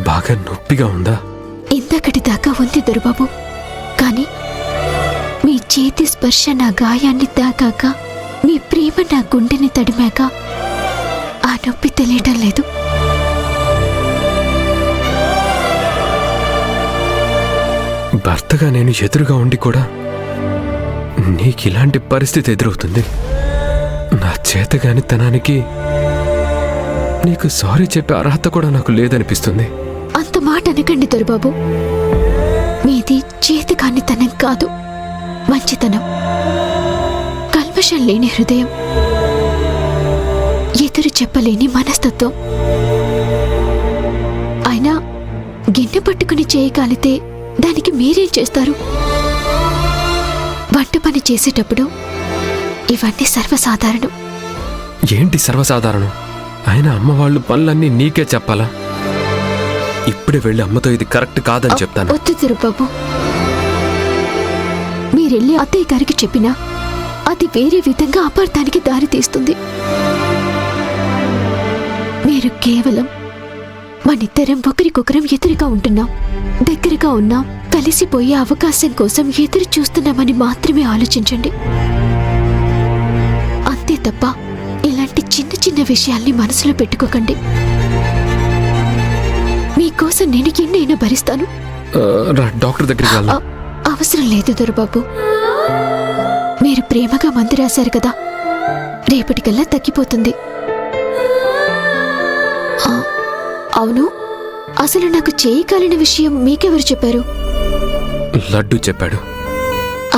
బాగా నొప్పిగా ఉందా? ఇంతకటి దాకా ఉంది దొరబాబు, కానీ మీ చేతి స్పర్శ నా గాయాన్ని తాకాక, మీ ప్రేమ నా గుండెని తడిమాక ఆ నొప్పి తెలియటం లేదు. భర్తగా నేను ఎదురుగా ఉండి కూడా నీకిలాంటి పరిస్థితి ఎదురవుతుంది. నా చేతగానితనానికి నీకు సారీ చెప్పే అర్హత కూడా నాకు లేదనిపిస్తుంది. అంత మాట అనకండి దొరబాబు. మీది చేతకానితనం కాదు, మంచితనం, కల్మషం లేని హృదయం, ఎదురు చెప్పలేని మనస్తత్వం. అయినా గిన్నె పట్టుకుని చేయగలిగితే దానికి మీరేం చేస్తారు? వంట పని చేసేటప్పుడు ఇవన్నీ సర్వసాధారణం. ఏంటి సర్వసాధారణం? ఆయన అమ్మవాళ్ళు పనులన్నీ నీకే చెప్పాలా? ఇప్పుడే వెళ్ళి అమ్మతో ఇది కరెక్ట్ కాదని చెప్తాను. వద్దు తిరుబాబు, మీరెళ్ళి అత్తయ్య గారికి చెప్పినా అది వేరే విధంగా అపార్థానికి దారి తీస్తుంది. మీరు కేవలం మనిద్దరం ఒకరికొకరం ఎదురుగా ఉంటున్నాం, దగ్గరగా ఉన్నాం, కలిసిపోయే అవకాశం కోసం ఎదురు చూస్తున్నామని మాత్రమే ఆలోచించండి. అంతే తప్ప ఇలాంటి చిన్న చిన్న విషయాల్ని మనసులో పెట్టుకోకండి. మీకోసం నేను ఎన్నైనా భరిస్తాను. డాక్టర్ దగ్గరికి వెళ్ళా? అవసరం లేదు దొరబాబు. మీరు ప్రేమగా మందు రాశారు కదా, రేపటికల్లా తగ్గిపోతుంది. అవును, అసలు నాకు చేయగలిగిన విషయం మీకెవరు చెప్పారు? లడ్డు చెప్పాడు.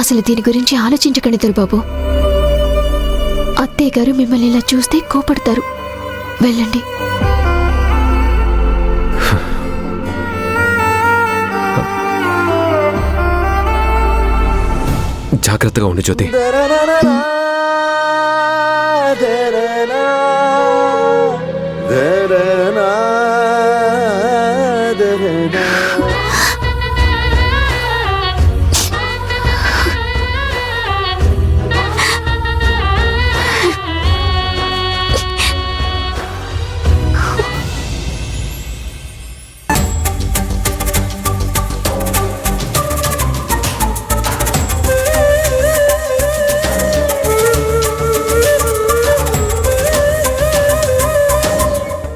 అసలు దీని గురించి ఆలోచించకండి దొరబాబు. అత్తయ్య గారు మిమ్మల్ని ఇలా చూస్తే కోపడతారు. వెళ్ళండి. జాగ్రత్తగా ఉండి జ్యోతి.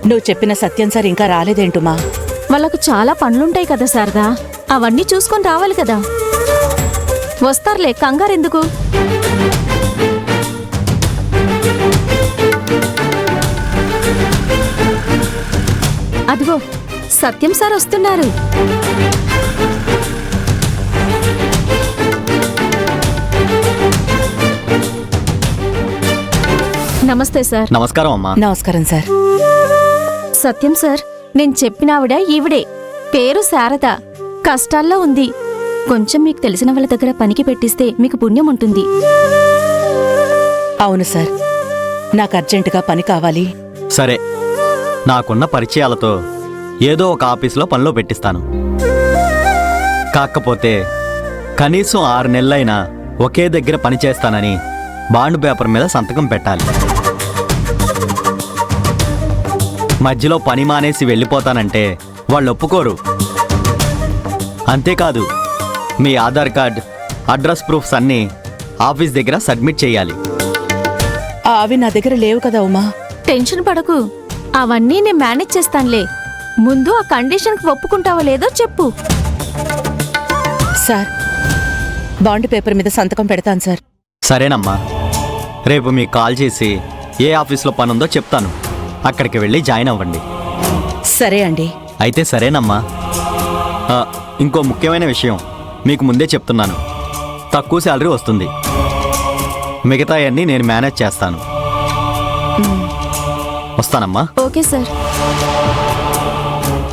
నువ్వు చెప్పిన సత్యం సార్ ఇంకా రాలేదేంటుమా? వాళ్ళకు చాలా పనులుంటాయి కదా శారదా, అవన్నీ చూసుకొని రావాలి కదా. వస్తారులే, కంగారెందుకు? అదిగో సత్యం సార్ వస్తున్నారు. నమస్తే సార్. నమస్కారం అమ్మా. నమస్కారం సార్. సత్యం సార్, నేను చెప్పినావిడ ఈవిడే. పేరు శారద. కష్టాల్లో ఉంది. కొంచెం మీకు తెలిసిన వాళ్ళ దగ్గర పనికి పెట్టిస్తే మీకు పుణ్యం ఉంటుంది. అవును సార్, నాకు అర్జెంటుగా పని కావాలి. సరే, నాకున్న పరిచయాలతో ఏదో ఒక ఆఫీసులో పనిలో పెట్టిస్తాను. కాకపోతే కనీసం 6 నెలలైనా ఒకే దగ్గర పని చేస్తానని బాండ్ పేపర్ మీద సంతకం పెట్టాలి. మధ్యలో పని మానేసి వెళ్ళిపోతానంటే వాళ్ళు ఒప్పుకోరు. అంతేకాదు, మీ ఆధార్ కార్డ్, అడ్రస్ ప్రూఫ్స్ అన్నీ ఆఫీస్ దగ్గర సబ్మిట్ చేయాలి. అవి నా దగ్గర లేవు కదా ఉమా. టెన్షన్ పడకు, అవన్నీ నేను మేనేజ్ చేస్తానులే. ముందు ఆ కండిషన్కి ఒప్పుకుంటావో లేదో చెప్పు. సార్, బాండ్ పేపర్ మీద సంతకం పెడతాను సార్. సరేనమ్మా, రేపు మీకు కాల్ చేసి ఏ ఆఫీస్లో పని ఉందో చెప్తాను. అక్కడికి వెళ్ళి జాయిన్ అవ్వండి. సరే అండి. అయితే సరేనమ్మా. ఇంకో ముఖ్యమైన విషయం మీకు ముందే చెప్తున్నాను. తక్కువ శాలరీ వస్తుంది. మిగతా అన్నీ నేను మేనేజ్ చేస్తాను. వస్తానమ్మా. Okay sir.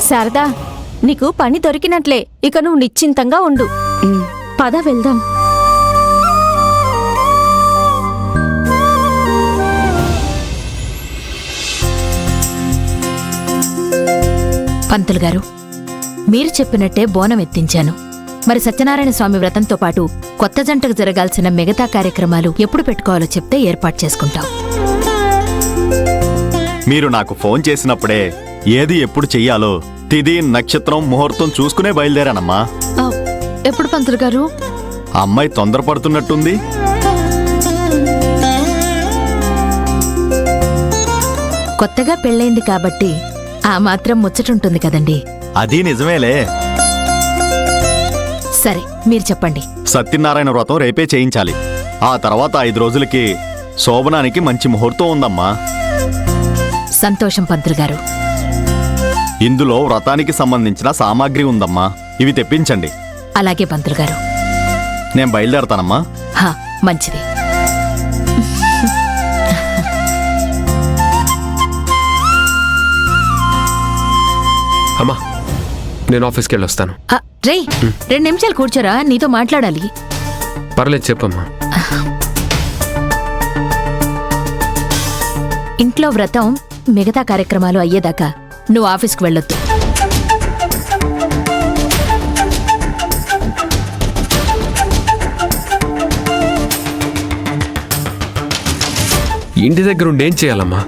శారదా, నీకు పని దొరికినట్లే. ఇక నువ్వు నిశ్చింతంగా ఉండు. పద వెళ్దాం. పంతులు గారు, మీరు చెప్పినట్టే బోనం ఎత్తించాను. మరి సత్యనారాయణ స్వామి వ్రతంతో పాటు కొత్త జంటకు జరగాల్సిన మిగతా కార్యక్రమాలు ఎప్పుడు పెట్టుకోవాలో చెప్తే ఏర్పాటు చేసుకుంటాం. మీరు నాకు ఫోన్ చేసినప్పుడే ఏది ఎప్పుడు చెయ్యాలో తిది నక్షత్రం ముహూర్తం చూసుకునే బయలుదేరానమ్మా. ఎప్పుడు పంతులు గారు? ఆ అమ్మాయి తొందరపడుతున్నట్టుంది. కొత్తగా పెళ్ళైంది కాబట్టి ఆ మాత్రం ముచ్చటుంటుంది కదండి. అది నిజమేలే. సరే మీరు చెప్పండి. సత్యనారాయణ వ్రతం రేపే చేయించాలి. ఆ తర్వాత 5 రోజులకి శోభనానికి మంచి ముహూర్తం ఉందమ్మా. సంతోషం పంతులు గారు. ఇందులో వ్రతానికి సంబంధించిన సామాగ్రి ఉందమ్మా. ఇవి తెప్పించండి. అలాగే పంతులు గారు. నేను బయలుదేరతానమ్మా. హా, మంచిది. అమ్మా నేను ఆఫీస్కి వెళ్ళొస్తాను. రేయ్ 2 నిమిషాలు కూర్చోరా, నీతో మాట్లాడాలి. పర్లేదు చెప్పమ్మా. ఇంట్లో వ్రతం మిగతా కార్యక్రమాలు అయ్యేదాకా నువ్వు ఆఫీస్కి వెళ్ళొద్దు. ఇంటి దగ్గర ఉండి ఏం చేయాలమ్మా?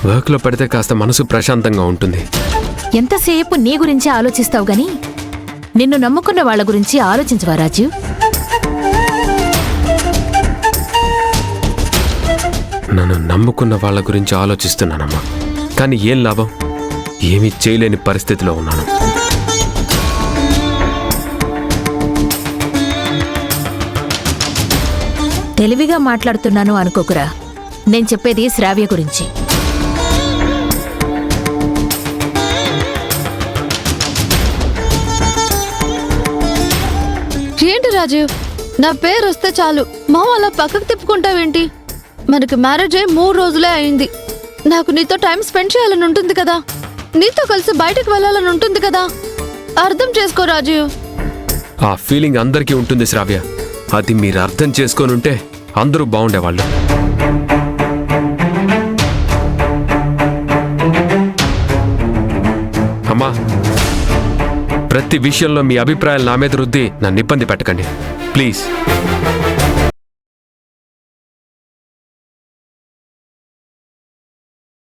వర్క్లో పెడితే కాస్త మనసు ప్రశాంతంగా ఉంటుంది. ఎంతసేపు నీ గురించి ఆలోచిస్తావు గాని నిన్ను నమ్ముకున్న వాళ్ళ గురించి ఆలోచించవా రాజీవ్? నన్ను నమ్ముకున్న వాళ్ళ గురించి ఆలోచిస్తున్నానమ్మా. కానీ ఏం లాభం? ఏమీ చేయలేని పరిస్థితిలో ఉన్నాను. తెలివిగా మాట్లాడుతున్నాను అనుకోకురా. నేను చెప్పేది శ్రావ్య గురించి. ఏంటి రాజీవ్, నా పేరు వస్తే చాలు మా అలా పక్కకు తిప్పుకుంటావేంటి? మనకు మ్యారేజ్ అయ్యి 3 రోజులే అయింది. నాకు నీతో టైం స్పెండ్ చేయాలని ఉంటుంది కదా, నీతో కలిసి బయటకు వెళ్ళాలని ఉంటుంది కదా. అర్థం చేసుకో రాజీవ్. ఆ ఫీలింగ్ అందరికీ ఉంటుంది శ్రావ్య. అది మీరు అర్థం చేసుకోనుంటే అందరూ బాగుండేవాళ్ళు. అమ్మా ప్రతి విషయంలో మీ అభిప్రాయాలు నా మీద రుద్ది నన్ను ఇబ్బంది పెట్టకండి ప్లీజ్.